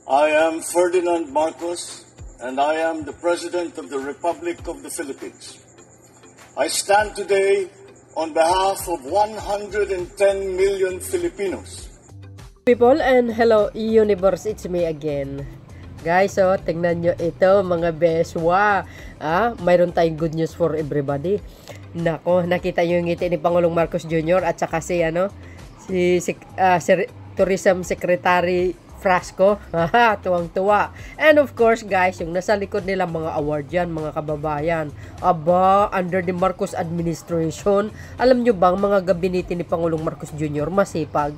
I am Ferdinand Marcos, and I am the President of the Republic of the Philippines. I stand today on behalf of 110 million Filipinos. People and hello universe, it's me again. Guys, tingnan nyo ito mga beswa. Mayroon tayong good news for everybody. Nako, nakita nyo yung ngiti ni Pangulong Marcos Jr. at saka si Tourism Secretary Frasco. Tuwang-tuwa. And of course guys, yung nasa likod nila mga award yan, mga kababayan. Aba, under the Marcos administration, alam nyo bang mga gabinete ni Pangulong Marcos Jr. masipag?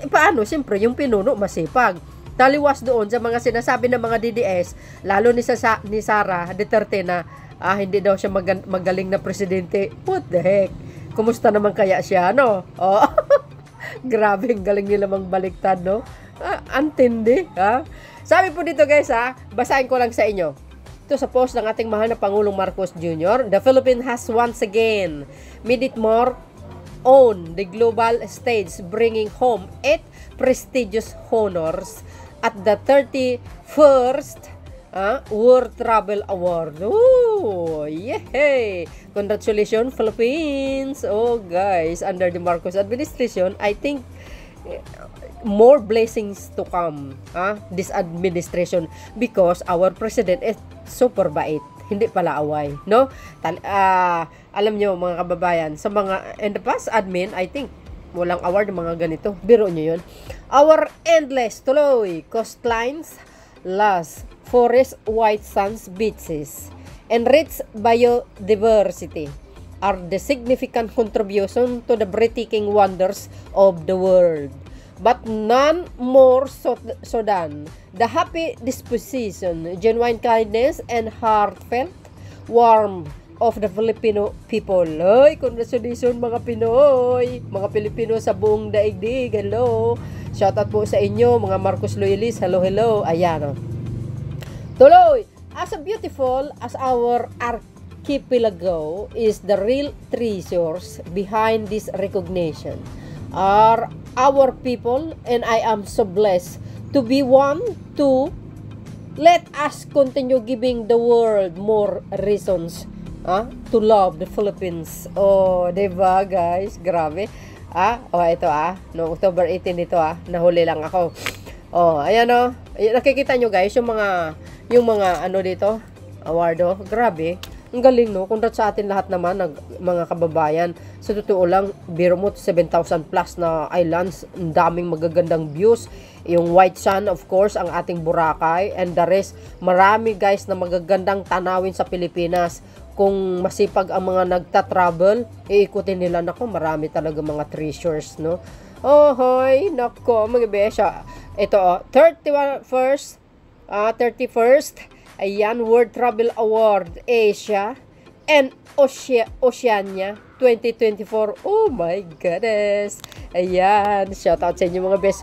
Paano? Siyempre, yung pinuno masipag. Taliwas doon sa mga sinasabi ng mga DDS, lalo ni Sara Duterte na hindi daw siya magaling na presidente. What the heck? Kumusta naman kaya siya, no? Oh, grabe, galing nila mang baliktad, no? Antindi, ha? Sabi po dito guys, basahin ko lang sa inyo. Ito sa post ng ating mahal na Pangulong Marcos Jr. The Philippines has once again made it more on the global stage, bringing home 8 prestigious honors at the 31st World Travel Award. Oh, yay! Congratulations, Philippines! Oh, guys, under the Marcos administration, I think more blessings to come, this administration, because our president is super bait. Hindi pala away, no? Alam nyo, mga kababayan, sa mga in the past admin, I think walang award ng mga ganito. Biro nyo yun. Our endless tuloy coastlines, lush forest, white sands, beaches, and rich biodiversity are the significant contribution to the breathtaking wonders of the world. But none more so than the happy disposition, genuine kindness, and heartfelt warmth of the Filipino people. Ay, congratulations mga Pinoy, mga Pilipino sa buong daigdig. Hello. Shoutout po sa inyo, mga Marcos loyalists. Hello, hello. Ayan, tuloy. As beautiful as our archipelago is the real treasures behind this recognition are our people, and I am so blessed to be one to let us continue giving the world more reasons to love the Philippines. Oh, diba guys? Grabe. Ito no October 18 dito nahuli lang ako. Ayan nakikita nyo guys yung mga ano dito, award. Grabe. Ang galing, no? Congrats sa atin lahat naman, mga kababayan. Sa totoo lang, biro mo 7,000 plus na islands, ang daming magagandang views. Yung White Sand, of course, ang ating Boracay, and the rest, marami guys na magagandang tanawin sa Pilipinas. Kung masipag ang mga nagta-travel, iikutin nila. Nako, marami talaga mga treasures, no? Hoy, nako, mga besya. Ito, 31st, ayan, World Travel Award Asia and Oceania 2024. Oh my goodness. Ayan, shout out sa inyo mga best.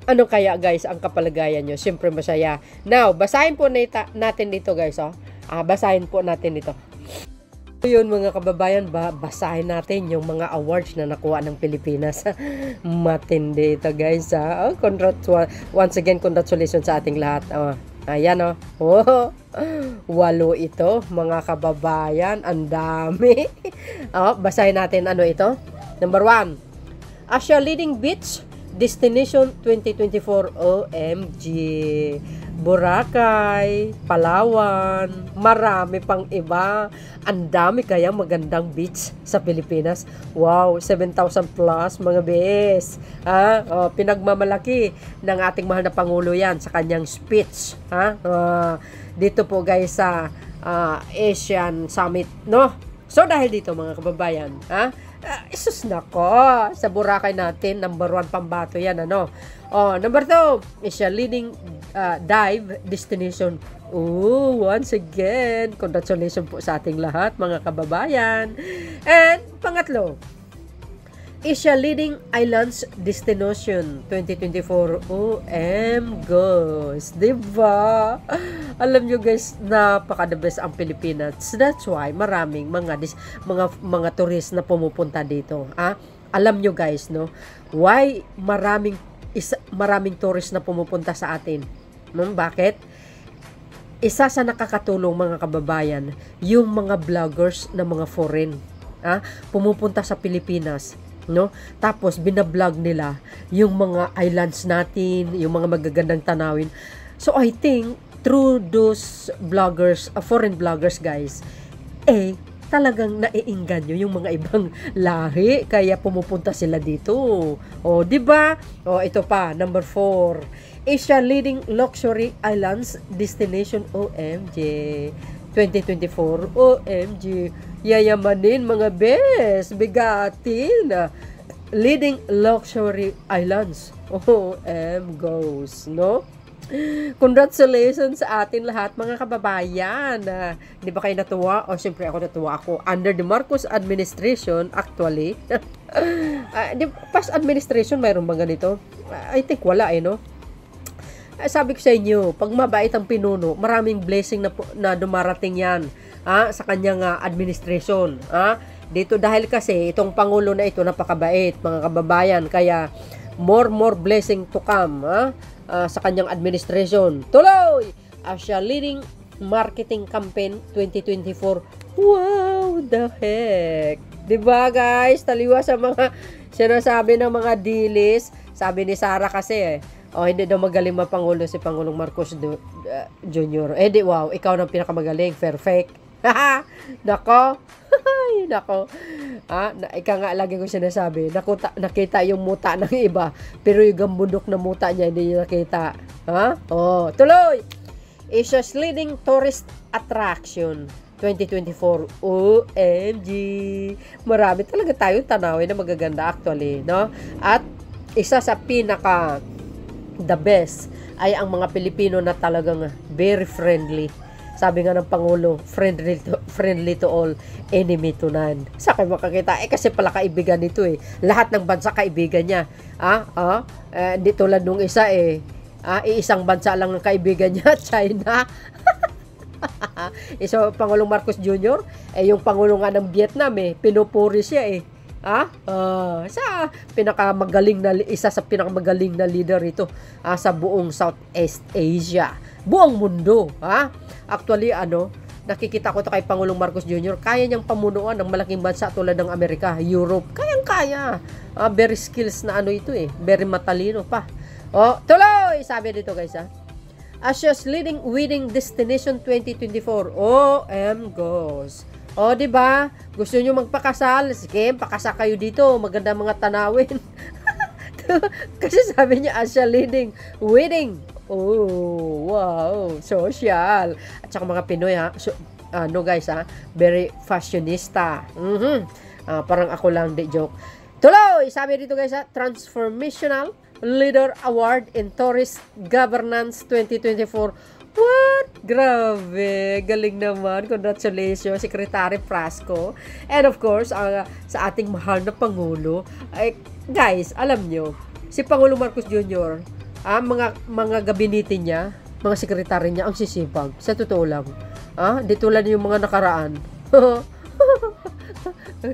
Ano kaya guys ang kapalagayan nyo? Siyempre masaya. Now, basahin po natin dito guys. Basahin po natin dito. Yun mga kababayan, basahin natin yung mga awards na nakuha ng Pilipinas. Matindi ito guys. Congrats, once again, congratulations sa ating lahat. Ayan 8 ito mga kababayan, ang dami. Basahin natin ano ito. Number 1, Asia Leading Beach Destination 2024. OMG, Boracay, Palawan, marami pang iba. Ang dami kaya magandang beach sa Pilipinas. Wow, 7,000 plus mga bes. Pinagmamalaki ng ating mahal na Pangulo yan sa kanyang speech. Dito po guys sa Asian Summit, no? So dahil dito mga kababayan, isus nako, sa Boracay natin, number 1 Pambato yan, ano? Number 2, Asia Leading Dive Destination. Once again, congratulations po sa ating lahat, mga kababayan. And pangatlo, Asia Leading Islands Destination 2024. OMGs, diba? Alam nyo guys, napaka the best ang Pilipinas. That's why maraming mga tourist na pumupunta dito. Alam nyo guys, no? Why maraming maraming tourist na pumupunta sa atin. Bakit? Isa sa nakakatulong mga kababayan, yung mga vloggers na mga foreign, pumupunta sa Pilipinas, no? Tapos binablog nila yung mga islands natin, yung mga magagandang tanawin. So I think through those vloggers, foreign vloggers guys, talagang naiingganyo yung mga ibang lahi kaya pumupunta sila dito. O, di ba? O, ito pa, number 4. Asia leading luxury islands destination, OMG. 2024, OMG. Yayamanin mga bes, bigatin. Leading luxury islands. OM goes, no? Congratulations sa atin lahat mga kababayan. Di ba kayo natuwa? O siyempre ako natuwa ako. Under the Marcos administration, actually. Past administration, mayroon bang ganito? I think wala no? Sabi ko sa inyo, pag mabait ang pinuno, maraming blessing na dumarating yan sa kanyang administration. Dito dahil kasi itong Pangulo na ito napakabait mga kababayan. Kaya more blessing to come sa kanyang administration. Tuloy! Asia leading marketing campaign 2024. Wow, the heck! Diba guys? Taliwa sa mga sinasabi ng mga dilis. Sabi ni Sara kasi hindi daw magaling mapangulo si Pangulong Marcos Jr. Wow, ikaw na pinakamagaling. Perfect. Nako. Nako. Ika nga lagi ko sinasabi, nakita yung muta ng iba, pero yung gambundok na muta niya hindi niya nakita. Tuloy! Asia's leading tourist attraction 2024. OMG! Marami talaga tayong tanawin na magaganda actually, no? At isa sa pinaka the best ay ang mga Pilipino na talagang very friendly. Sabi nga ng Pangulo, friendly to all, enemy to none. Sa kayo makakita, kasi pala kaibigan nito Lahat ng bansa kaibigan niya. Hindi tulad nung isa iisang bansa lang ang kaibigan niya, China. So, Pangulong Marcos Jr., yung Pangulo nga ng Vietnam, pinupuri siya isa sa pinakamagaling na leader ito sa buong Southeast Asia. Buong mundo, Actually, nakikita ko to kay Pangulong Marcos Jr., kaya niyang pamunuan ng malaking bansa tulad ng Amerika, Europe. Kayang-kaya. Very skills na ito Very matalino pa. Tuloy! Sabi dito guys, Asia's leading wedding destination 2024. OM goes. Di ba? Gusto niyo magpakasal? Sige, pakasal kayo dito. Maganda mga tanawin. Kasi sabi niya, Asia leading wedding. Wow, social. At saka mga Pinoy guys very fashionista. Parang ako lang, di joke. Tuloy, sabi dito guys Transformational Leader Award in Tourist Governance 2024. What? Grabe, galing naman. Congratulations, Secretary Frasco. And of course, sa ating mahal na Pangulo. Guys, alam nyo, si Pangulong Marcos Jr., mga gabinete niya, mga sekretary niya, ang sisipag. Sa totoo lang. Di tulad yung mga nakaraan.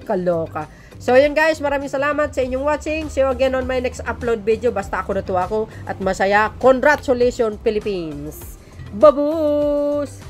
Kaloka. So, yun guys, maraming salamat sa inyong watching. See you again on my next upload video. Basta ako natuwa ako at masaya. Congratulations, Philippines! Babus!